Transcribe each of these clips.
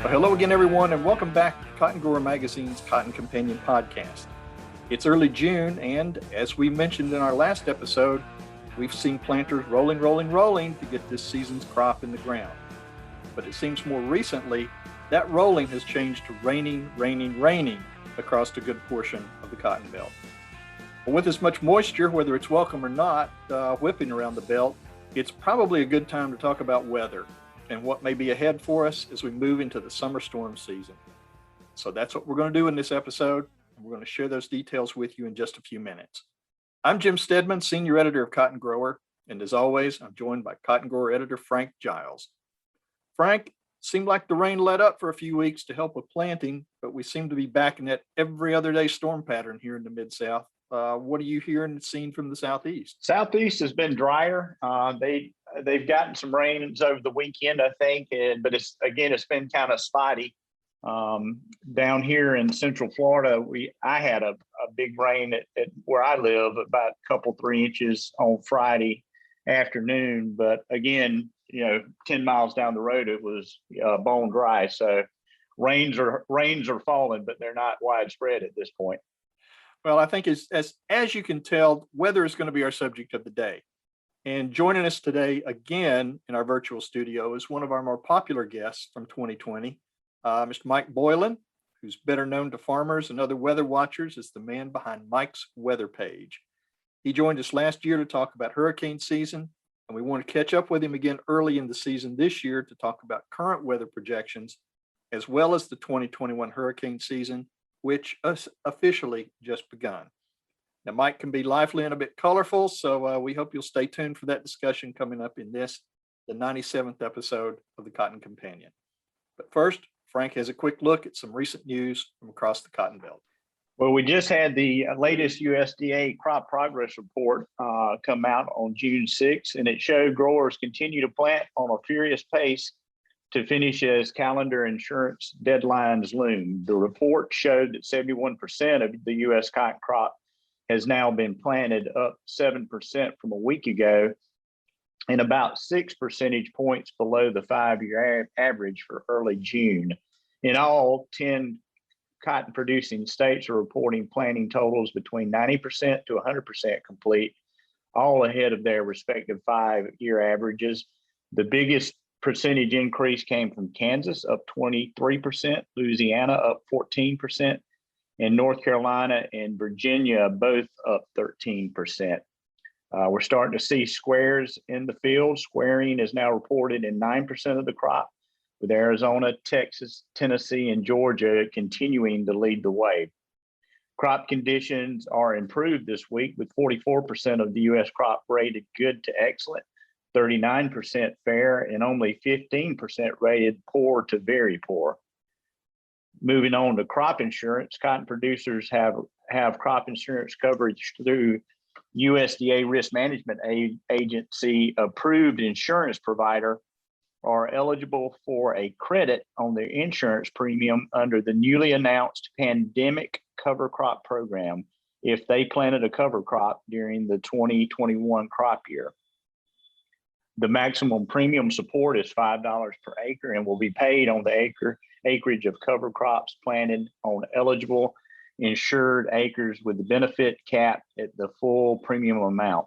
Well, hello again, everyone, and welcome back to Cotton Grower Magazine's Cotton Companion podcast. It's early June, and as we mentioned in our last episode, we've seen planters rolling to get this season's crop in the ground. But it seems more recently that rolling has changed to raining across a good portion of the cotton belt. Well, with as much moisture, whether it's welcome or not, whipping around the belt, it's probably a good time to talk about weather and what may be ahead for us as we move into the summer storm season. So that's what we're going to do in this episode, and we're going to share those details with you in just a few minutes. I'm Jim Stedman, Senior Editor of Cotton Grower, and as always, I'm joined by Cotton Grower Editor Frank Giles. Frank, seemed like the rain let up for a few weeks to help with planting, but we seem to be back in that every other day storm pattern here in the Mid-South. What are you hearing and seeing from the Southeast? Southeast has been drier. They've gotten some rains over the weekend, I think, but it's been kind of spotty. Down here in Central Florida, I had a big rain at where I live, about a couple 3 inches on Friday afternoon. But again, 10 miles down the road, it was bone dry. So rains are falling, but they're not widespread at this point. Well, I think as you can tell, weather is going to be our subject of the day. And joining us today again in our virtual studio is one of our more popular guests from 2020, Mr. Mike Boylan, who's better known to farmers and other weather watchers as the man behind Mike's Weather Page. He joined us last year to talk about hurricane season, and we want to catch up with him again early in the season this year to talk about current weather projections, as well as the 2021 hurricane season, which has officially just begun. Now, Mike can be lively and a bit colorful, so we hope you'll stay tuned for that discussion coming up in the 97th episode of the Cotton Companion. But first, Frank has a quick look at some recent news from across the Cotton Belt. Well, we just had the latest USDA crop progress report come out on June 6th, and it showed growers continue to plant on a furious pace to finish as calendar insurance deadlines loom. The report showed that 71% of the U.S. cotton crop has now been planted, up 7% from a week ago, and about 6 percentage points below the 5-year average for early June. In all, 10 cotton producing states are reporting planting totals between 90% to 100% complete, all ahead of their respective 5-year averages. The biggest percentage increase came from Kansas, up 23%, Louisiana up 14%, and North Carolina and Virginia both up 13%. We're starting to see squares in the field. Squaring is now reported in 9% of the crop, with Arizona, Texas, Tennessee, and Georgia continuing to lead the way. Crop conditions are improved this week, with 44% of the U.S. crop rated good to excellent, 39% fair, and only 15% rated poor to very poor. Moving on to crop insurance, cotton producers have crop insurance coverage through USDA Risk Management Agency approved insurance provider are eligible for a credit on their insurance premium under the newly announced pandemic cover crop program if they planted a cover crop during the 2021 crop year. The maximum premium support is $5 per acre and will be paid on the acreage of cover crops planted on eligible insured acres, with the benefit capped at the full premium amount.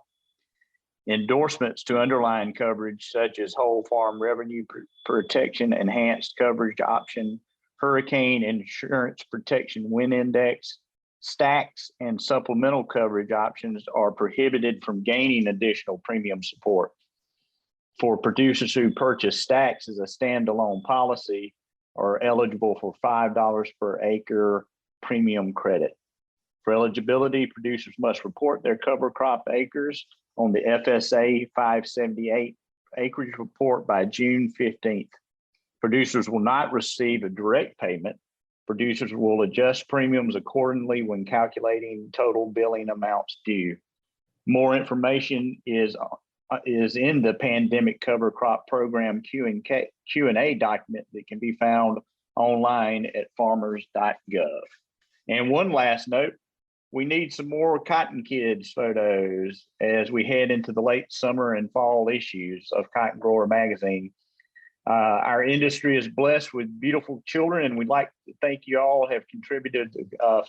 Endorsements to underlying coverage, such as whole farm revenue protection, enhanced coverage option, hurricane insurance protection wind index, stacks, and supplemental coverage options, are prohibited from gaining additional premium support. For producers who purchase stacks as a standalone policy, are eligible for $5 per acre premium credit. For eligibility, producers must report their cover crop acres on the FSA 578 acreage report by June 15th. Producers will not receive a direct payment. Producers will adjust premiums accordingly when calculating total billing amounts due. More information is in the pandemic cover crop program Q&A document that can be found online at farmers.gov. And one last note, we need some more Cotton Kids photos as we head into the late summer and fall issues of Cotton Grower Magazine. Our industry is blessed with beautiful children, and we'd like to thank you all have contributed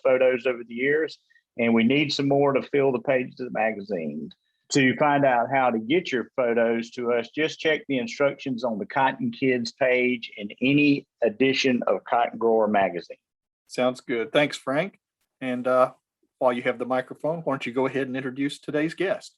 photos over the years, and we need some more to fill the pages of the magazine. To find out how to get your photos to us, just check the instructions on the Cotton Kids page in any edition of Cotton Grower magazine. Sounds good. Thanks, Frank. And while you have the microphone, why don't you go ahead and introduce today's guest?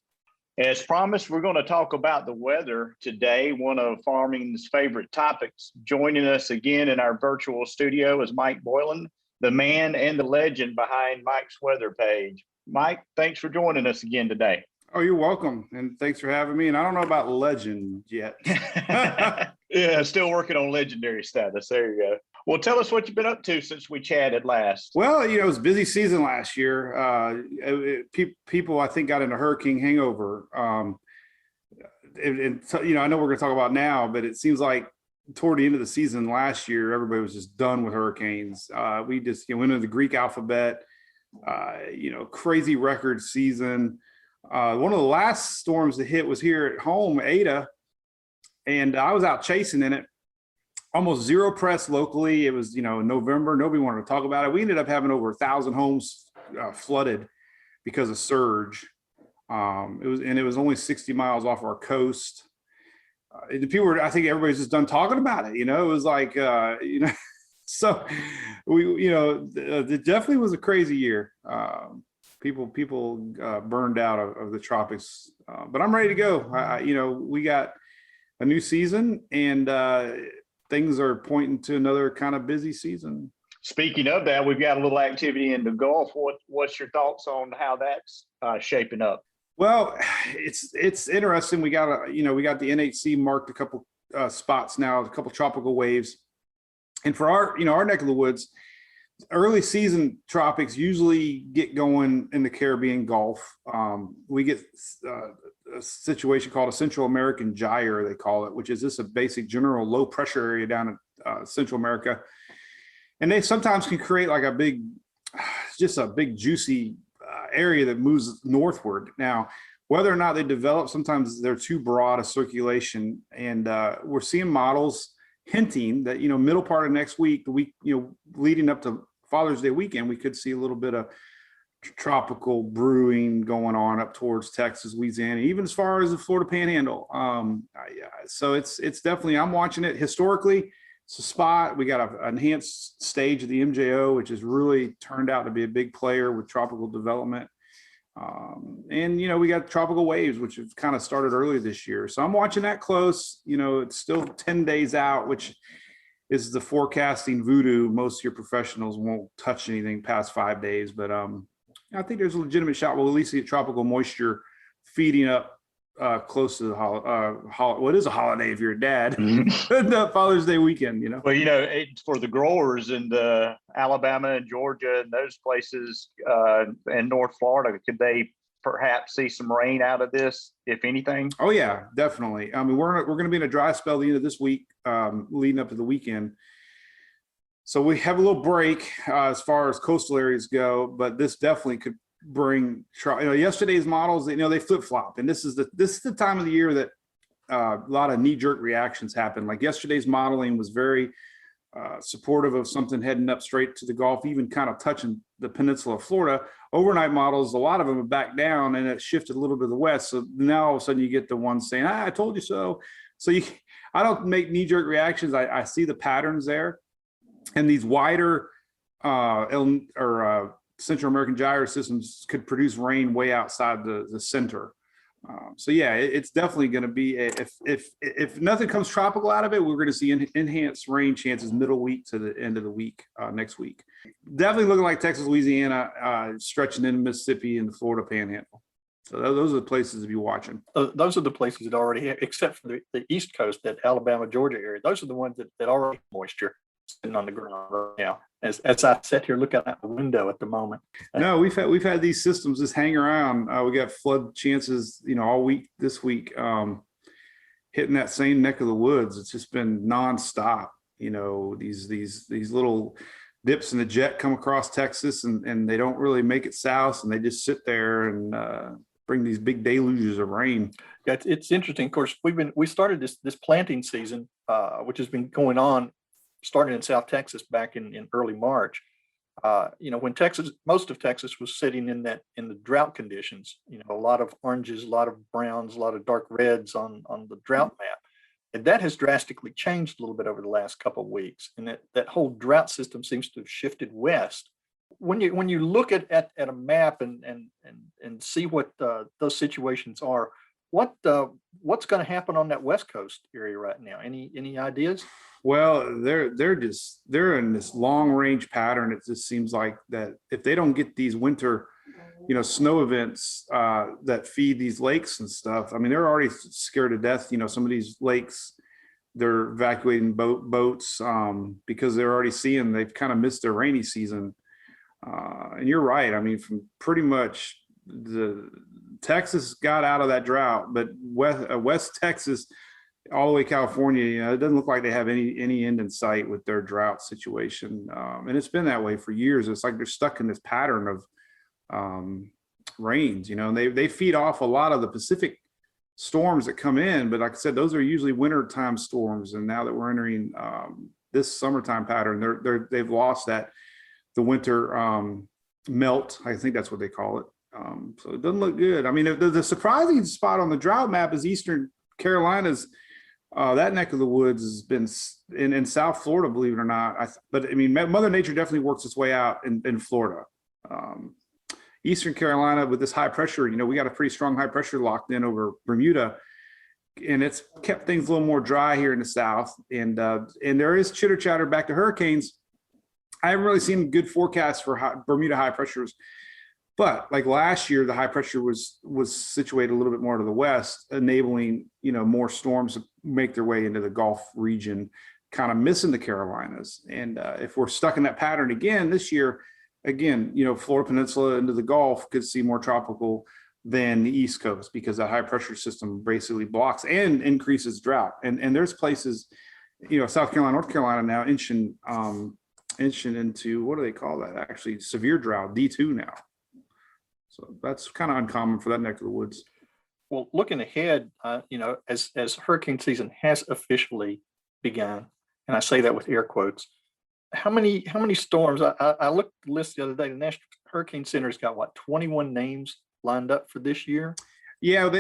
As promised, we're going to talk about the weather today, one of farming's favorite topics. Joining us again in our virtual studio is Mike Boylan, the man and the legend behind Mike's weather page. Mike, thanks for joining us again today. Oh, you're welcome. And thanks for having me. And I don't know about legend yet. Yeah, still working on legendary status. There you go. Well, tell us what you've been up to since we chatted last. Well, it was a busy season last year. People, I think, got into hurricane hangover. So, I know we're going to talk about now, but it seems like toward the end of the season last year, everybody was just done with hurricanes. We just went into the Greek alphabet, crazy record season. One of the last storms that hit was here at home, Ada, and I was out chasing in it. Almost zero press locally. It was, November. Nobody wanted to talk about it. We ended up having over 1,000 homes flooded because of surge. It was only 60 miles off our coast. The people were, I think everybody's just done talking about it. It was like, so it definitely was a crazy year. People burned out of the tropics, but I'm ready to go. We got a new season, and things are pointing to another kind of busy season. Speaking of that, we've got a little activity in the Gulf. What's your thoughts on how that's shaping up? Well, it's interesting. We got the NHC marked a couple spots now, a couple tropical waves, and for our neck of the woods, early season tropics usually get going in the Caribbean Gulf. We get a situation called a Central American gyre, they call it, which is just a basic general low pressure area down in Central America. And they sometimes can create like a big juicy area that moves northward. Now, whether or not they develop, sometimes they're too broad a circulation. And we're seeing models hinting that, middle part of next week, the week, leading up to Father's Day weekend, we could see a little bit of tropical brewing going on up towards Texas, Louisiana, even as far as the Florida Panhandle. So it's definitely, I'm watching it. Historically, it's a spot. We got an enhanced stage of the MJO, which has really turned out to be a big player with tropical development. And we got tropical waves, which have kind of started earlier this year. So I'm watching that close. It's still 10 days out, which is the forecasting voodoo. Most of your professionals won't touch anything past 5 days, but I think there's a legitimate shot. We'll at least see tropical moisture feeding up close to the what is a holiday if you're a dad, the Father's Day weekend, Well, for the growers in the Alabama and Georgia and those places and North Florida, could they perhaps see some rain out of this, if anything? Oh yeah, definitely. I mean, we're going to be in a dry spell the end of this week, leading up to the weekend. So we have a little break as far as coastal areas go, but this definitely could bring, yesterday's models, they flip flop, and this is the time of the year that a lot of knee jerk reactions happen. Like yesterday's modeling was very supportive of something heading up straight to the Gulf, even kind of touching the peninsula of Florida. Overnight models, a lot of them are back down, and it shifted a little to the west. So now all of a sudden you get the ones saying, I told you so. So I don't make knee jerk reactions. I see the patterns there. And these wider Central American gyre systems could produce rain way outside the center. So yeah, it's definitely going to be if nothing comes tropical out of it, we're going to see enhanced rain chances middle week to the end of the week next week. Definitely looking like Texas, Louisiana, stretching into Mississippi and the Florida Panhandle. So those are the places to be watching. Those are the places that already have, except for the East Coast, that Alabama, Georgia area. Those are the ones that already have moisture sitting on the ground right now. As I sit here looking out the window at the moment. No, we've had these systems just hang around. We got flood chances, all week this week, hitting that same neck of the woods. It's just been nonstop. These little dips in the jet come across Texas, and they don't really make it south, and they just sit there. And bring these big deluges of rain. Yeah, it's interesting. Of course, we started this planting season, which has been going on, starting in South Texas back in early March. When most of Texas was sitting in the drought conditions, a lot of oranges, a lot of browns, a lot of dark reds on the drought map. And that has drastically changed a little bit over the last couple of weeks. And that whole drought system seems to have shifted west. When you look at a map and see what those situations are, what's going to happen on that West Coast area right now? Any ideas? Well, they're in this long range pattern. It just seems like that if they don't get these winter, snow events that feed these lakes and stuff, I mean, they're already scared to death. Some of these lakes, they're evacuating boats because they're already seeing they've kind of missed their rainy season. And you're right. I mean, from pretty much Texas got out of that drought, but West Texas all the way California, it doesn't look like they have any end in sight with their drought situation. And it's been that way for years. It's like they're stuck in this pattern of rains, and they feed off a lot of the Pacific storms that come in. But like I said, those are usually wintertime storms. And now that we're entering this summertime pattern, they've lost the winter melt. I think that's what they call it. So it doesn't look good. I mean, the surprising spot on the drought map is Eastern Carolinas. That neck of the woods has been in South Florida, believe it or not. But I mean, Mother Nature definitely works its way out in Florida. Eastern Carolina with this high pressure, we got a pretty strong high pressure locked in over Bermuda, and it's kept things a little more dry here in the South. And there is chitter chatter back to hurricanes. I haven't really seen good forecasts for Bermuda high pressures. But like last year, the high pressure was situated a little bit more to the west, enabling, more storms to make their way into the Gulf region, kind of missing the Carolinas. And if we're stuck in that pattern again this year, Florida Peninsula into the Gulf could see more tropical than the East Coast because that high pressure system basically blocks and increases drought. And there's places, South Carolina, North Carolina now inching into, what do they call that? Actually, severe drought, D2 now. So that's kind of uncommon for that neck of the woods. Well, looking ahead, as hurricane season has officially begun, and I say that with air quotes, how many storms? I looked at the list the other day. The National Hurricane Center's got 21 names lined up for this year. Yeah,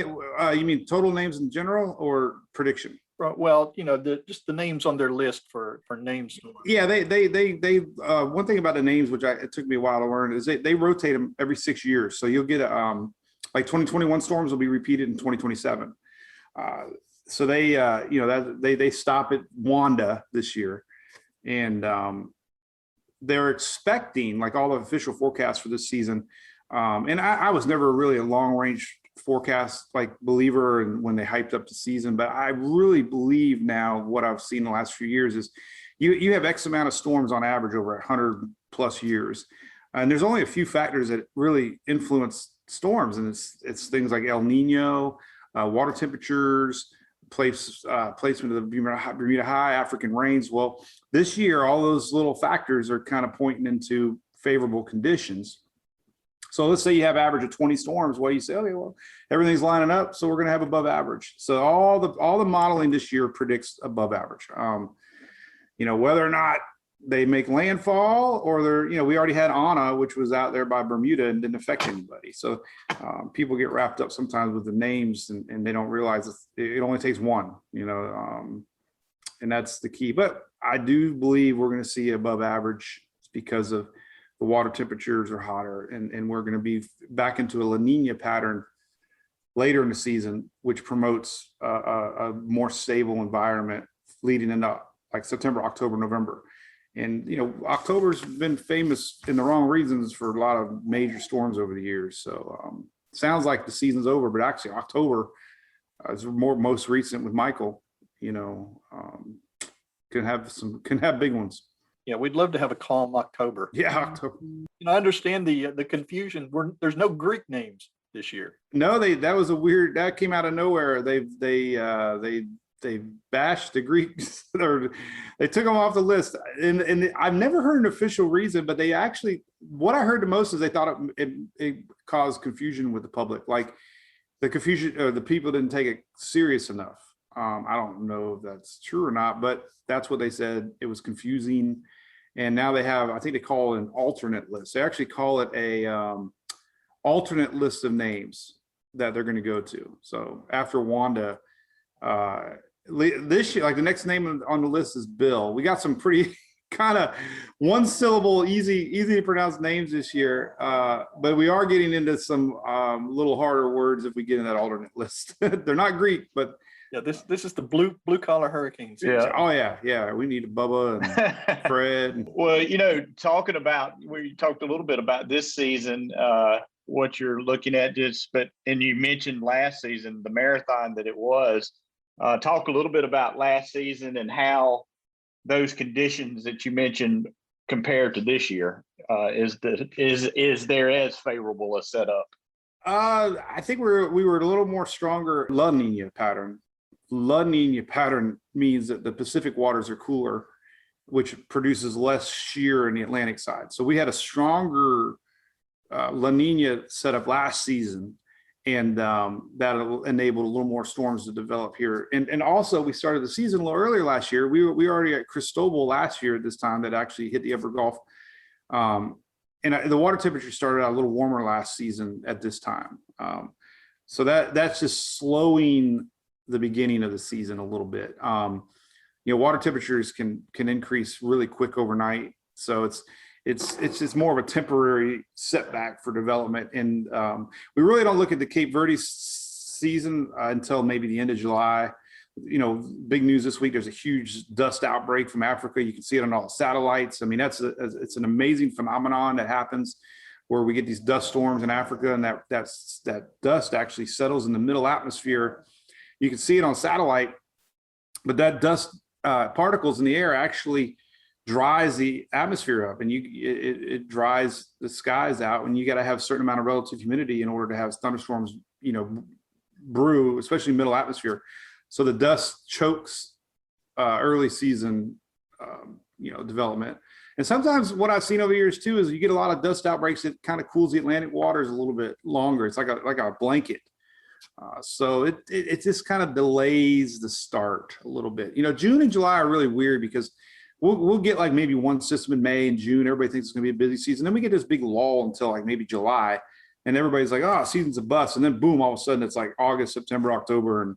you mean total names in general or prediction? Well, just the names on their list for names. Yeah, they one thing about the names, which it took me a while to learn, is they rotate them every 6 years. So you'll get like 2021 storms will be repeated in 2027. So they stop at Wanda this year, and they're expecting, like all the official forecasts for this season. And I was never really a long range forecast believer, and when they hyped up the season, but I really believe now what I've seen the last few years is you have X amount of storms on average over 100 plus years, and there's only a few factors that really influence storms, and it's things like El Nino, water temperatures, placement of the Bermuda High, African rains. Well, this year all those little factors are kind of pointing into favorable conditions. So let's say you have average of 20 storms. Well, you say, okay, well, everything's lining up, so we're going to have above average. So all the modeling this year predicts above average. Whether or not they make landfall or we already had Anna, which was out there by Bermuda and didn't affect anybody. So people get wrapped up sometimes with the names and they don't realize it only takes one, and that's the key. But I do believe we're going to see above average because of the water temperatures are hotter, and we're going to be back into a La Nina pattern later in the season, which promotes a more stable environment leading into like September, October, November. And, October's been famous in the wrong reasons for a lot of major storms over the years. So sounds like the season's over, but actually October is most recent with Michael, can have big ones. Yeah, we'd love to have a calm October. Yeah, October. I understand the confusion. There's no Greek names this year. No, that came out of nowhere. They bashed the Greeks, or they took them off the list. And I've never heard an official reason, but they actually, what I heard the most is they thought it caused confusion with the public. Like the confusion, or the people didn't take it serious enough. I don't know if that's true or not, but that's what they said. It was confusing. And now they have, I think they call it an alternate list. They actually call it a alternate list of names that they're going to go to. So after Wanda, this year, like the next name on the list is Bill. We got some pretty kind of one syllable, easy to pronounce names this year. But we are getting into some little harder words if we get in that alternate list. They're not Greek, but yeah, this is the blue collar hurricanes. Yeah. Oh yeah. We need Bubba and Fred. Well, talking about, we talked a little bit about this season, what you're looking at, and you mentioned last season, the marathon that it was. Talk a little bit about last season and how those conditions that you mentioned compared to this year. Is there as favorable a setup? I think we were a little more stronger La Nina pattern. La Nina pattern means that the Pacific waters are cooler, which produces less shear in the Atlantic side. So we had a stronger La Nina setup last season, and that enabled a little more storms to develop here. And also we started the season a little earlier last year. We were already at Cristobal last year at this time that actually hit the upper Gulf. And the water temperature started out a little warmer last season at this time. So that's just slowing the beginning of the season a little bit. Water temperatures can increase really quick overnight. So it's just more of a temporary setback for development. And we really don't look at the Cape Verde season until maybe the end of July. Big news this week, there's a huge dust outbreak from Africa. You can see it on all the satellites. I mean, it's an amazing phenomenon that happens where we get these dust storms in Africa, and that dust actually settles in the middle atmosphere. You can see it on satellite, but that dust particles in the air actually dries the atmosphere up, and it dries the skies out, and you got to have a certain amount of relative humidity in order to have thunderstorms, brew, especially middle atmosphere. So the dust chokes early season, development. And sometimes what I've seen over the years too is you get a lot of dust outbreaks that kind of cools the Atlantic waters a little bit longer. It's like a blanket. So it just kind of delays the start a little bit. June and July are really weird because we'll get like maybe one system in May and June. Everybody thinks it's going to be a busy season. Then we get this big lull until like maybe July, and everybody's like, "Oh, season's a bust." And then boom, all of a sudden it's like August, September, October, and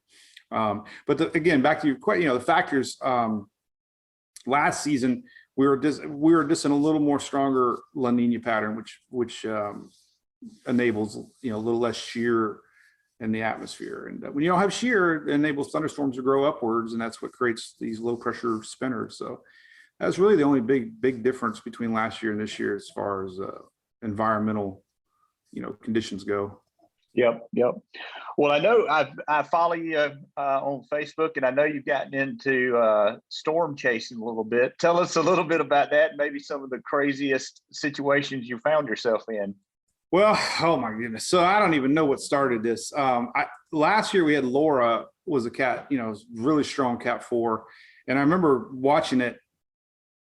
again, back to your question, the factors. Last season we were just in a little more stronger La Nina pattern, which enables a little less shear in the atmosphere. And when you don't have shear, it enables thunderstorms to grow upwards, and that's what creates these low pressure spinners. So that's really the only big difference between last year and this year as far as environmental conditions go. Yep. Well, I know I follow you on Facebook, and I know you've gotten into storm chasing a little bit. Tell us a little bit about that, maybe some of the craziest situations you found yourself in. Well, oh my goodness. So I don't even know what started this. Last year we had Laura, was a cat, really strong Cat 4. And I remember watching it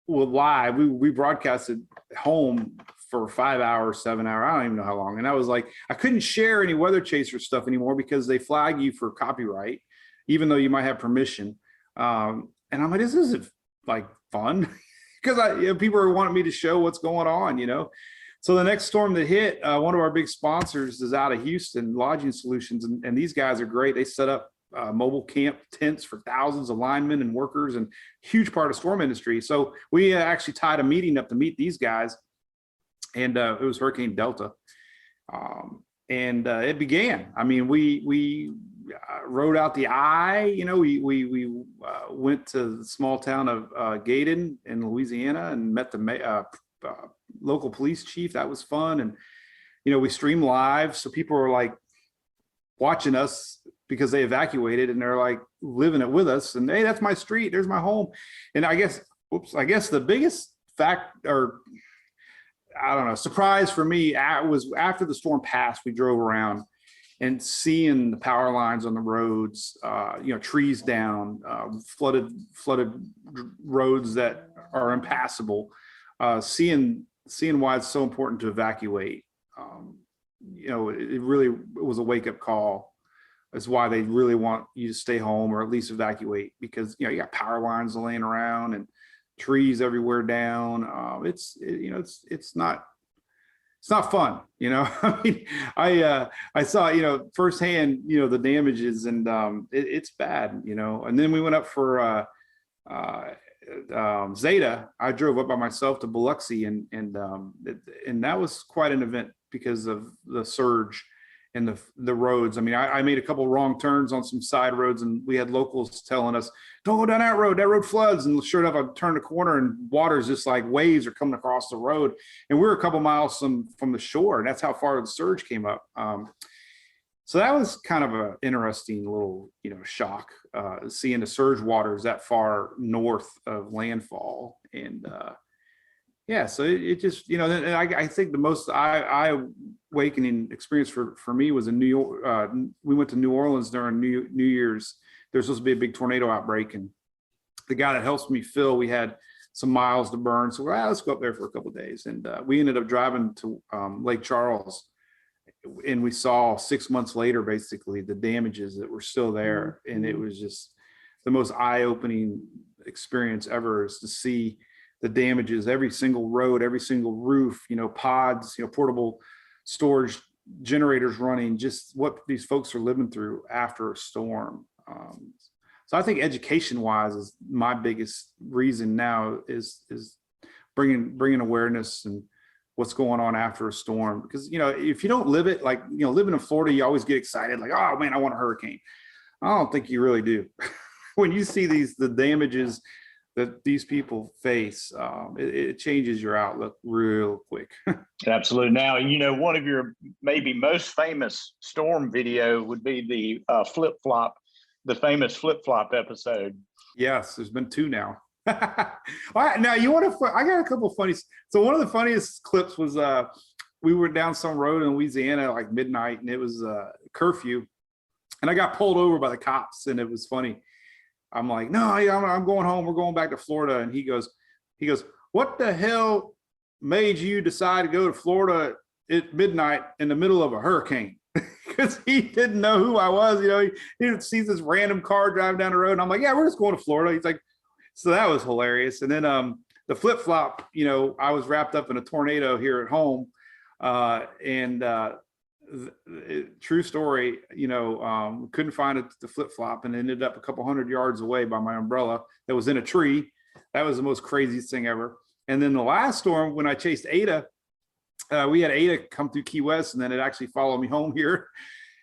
live. We broadcasted home for 5 hours, 7 hours. I don't even know how long. And I was like, I couldn't share any weather chaser stuff anymore because they flag you for copyright, even though you might have permission. And I'm like, this isn't like fun because people are wanting me to show what's going on, So the next storm that hit, one of our big sponsors is out of Houston, Lodging Solutions, and these guys are great. They set up mobile camp tents for thousands of linemen and workers, and huge part of storm industry. So we actually tied a meeting up to meet these guys, and it was Hurricane Delta, and it began. I mean, we rode out the eye. We went to the small town of Gaydon in Louisiana and met the local police chief. That was fun. And we stream live, so people are like watching us because they evacuated, and they're like living it with us, and hey, that's my street, there's my home. And I guess the biggest fact, or I don't know, surprise for me was after the storm passed, we drove around and seeing the power lines on the roads, trees down, flooded roads that are impassable, seeing why it's so important to evacuate. It really was a wake-up call. is why they really want you to stay home or at least evacuate, because you got power lines laying around and trees everywhere down. It's not fun. I mean, I saw firsthand the damages, and it's bad. And then we went up for Zeta. I drove up by myself to Biloxi, and that was quite an event because of the surge and the roads. I mean, I made a couple wrong turns on some side roads, and we had locals telling us, "Don't go down that road. That road floods." And sure enough, I turned the corner, and water's just like waves are coming across the road, and we're a couple miles from the shore, and that's how far the surge came up. So that was kind of an interesting little, shock, seeing the surge waters that far north of landfall. And yeah, so it just, I think the most eye-awakening experience for me was in New York. We went to New Orleans during New Year's. There's supposed to be a big tornado outbreak, and the guy that helps me fill, we had some miles to burn, so let's go up there for a couple of days. And we ended up driving to Lake Charles, and we saw 6 months later basically the damages that were still there. And it was just the most eye-opening experience ever, is to see the damages, every single road, every single roof, pods, portable storage generators running, just what these folks are living through after a storm. So I think education wise is my biggest reason now, is bringing awareness and what's going on after a storm. Because, if you don't live it, like, living in Florida, you always get excited, like, oh man, I want a hurricane. I don't think you really do. When you see the damages that these people face, it changes your outlook real quick. Absolutely. Now, one of your maybe most famous storm video would be the famous flip-flop episode. Yes, there's been 2 now. All right, now I got a couple of funny. So one of the funniest clips was we were down some road in Louisiana like midnight, and it was curfew, and I got pulled over by the cops, and it was funny. I'm like, no, I'm going home. We're going back to Florida. And he goes, what the hell made you decide to go to Florida at midnight in the middle of a hurricane? Because he didn't know who I was. He sees this random car driving down the road, and I'm like, yeah, we're just going to Florida. He's like, so that was hilarious. And then the flip flop, I was wrapped up in a tornado here at home, and true story, couldn't find the flip flop, and ended up a couple hundred yards away by my umbrella that was in a tree. That was the most craziest thing ever. And then the last storm, when I chased Ada, we had Ada come through Key West, and then it actually followed me home here.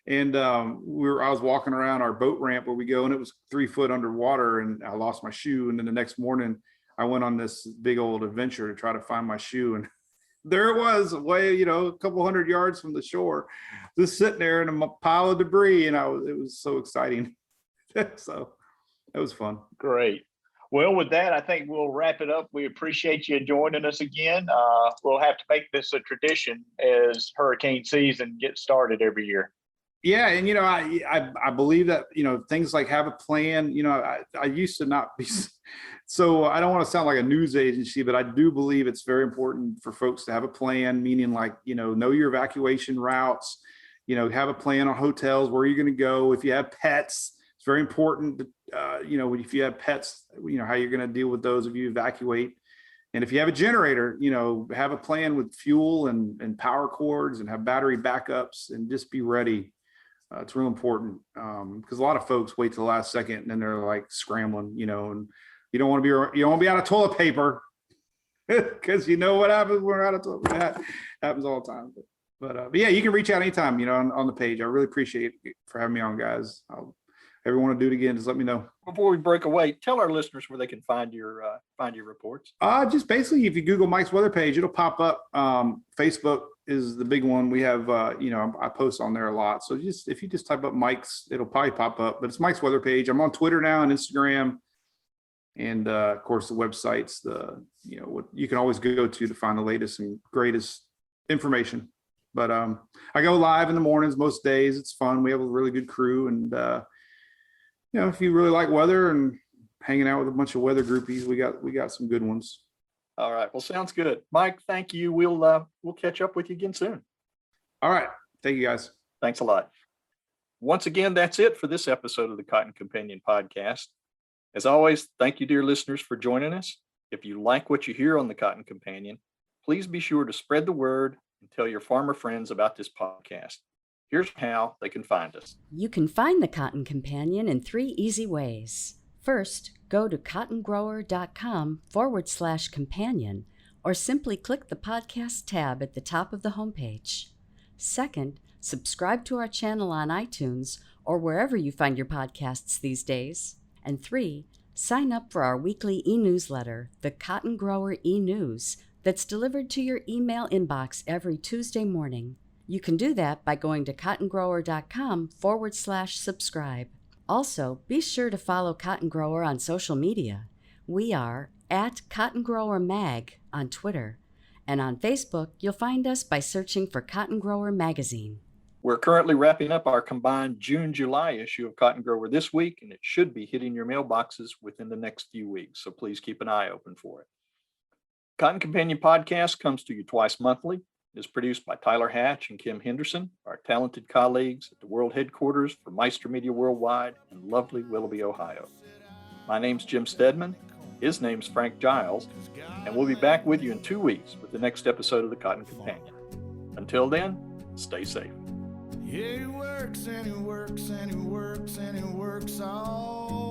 And I was walking around our boat ramp where we go, and it was 3 foot underwater, and I lost my shoe. And then the next morning I went on this big old adventure to try to find my shoe, and there it was, away, a couple hundred yards from the shore, just sitting there in a pile of debris. And it was so exciting. So that was fun. Great. Well, with that, I think we'll wrap it up. We appreciate you joining us again. We'll have to make this a tradition as hurricane season gets started every year. Yeah. And, I believe that, things like have a plan. I used to not be, so I don't want to sound like a news agency, but I do believe it's very important for folks to have a plan, meaning like, know your evacuation routes, have a plan on hotels, where you're going to go. If you have pets, it's very important to, if you have pets, how you're going to deal with those if you evacuate. And if you have a generator, have a plan with fuel and power cords, and have battery backups, and just be ready. It's real important, because a lot of folks wait till the last second, and then they're like scrambling, and you don't want to be out of toilet paper, because what happens when we're out of toilet paper. That happens all the time. But yeah, you can reach out anytime, on the page. I really appreciate it for having me on, guys. I'll ever want to do it again, just let me know. Before we break away, tell our listeners where they can find your reports. Just basically, if you Google Mike's weather page, it'll pop up. Facebook is the big one. We have, I post on there a lot. So if you just type up Mike's, it'll probably pop up. But it's Mike's weather page. I'm on Twitter now and Instagram, and of course the website's what you can always go to find the latest and greatest information. But I go live in the mornings most days. It's fun. We have a really good crew, and if you really like weather and hanging out with a bunch of weather groupies, we got some good ones. All right. Well, sounds good. Mike, thank you. We'll catch up with you again soon. All right. Thank you, guys. Thanks a lot. Once again, that's it for this episode of the Cotton Companion podcast. As always, thank you, dear listeners, for joining us. If you like what you hear on the Cotton Companion, please be sure to spread the word and tell your farmer friends about this podcast. Here's how they can find us. You can find the Cotton Companion in 3 easy ways. First, go to cottongrower.com/companion, or simply click the podcast tab at the top of the homepage. Second, subscribe to our channel on iTunes or wherever you find your podcasts these days. And 3, sign up for our weekly e-newsletter, the Cotton Grower e-News, that's delivered to your email inbox every Tuesday morning. You can do that by going to cottongrower.com/subscribe. Also, be sure to follow Cotton Grower on social media. We are at Cotton Grower Mag on Twitter, and on Facebook, you'll find us by searching for Cotton Grower Magazine. We're currently wrapping up our combined June-July issue of Cotton Grower this week, and it should be hitting your mailboxes within the next few weeks, so please keep an eye open for it. Cotton Companion Podcast comes to you twice monthly. It is produced by Tyler Hatch and Kim Henderson, our talented colleagues at the world headquarters for Meister Media Worldwide in lovely Willoughby, Ohio. My name's Jim Stedman. His name's Frank Giles, and we'll be back with you in 2 weeks with the next episode of the Cotton Companion. Until then, stay safe. Yeah, he works and he works and he works and he works all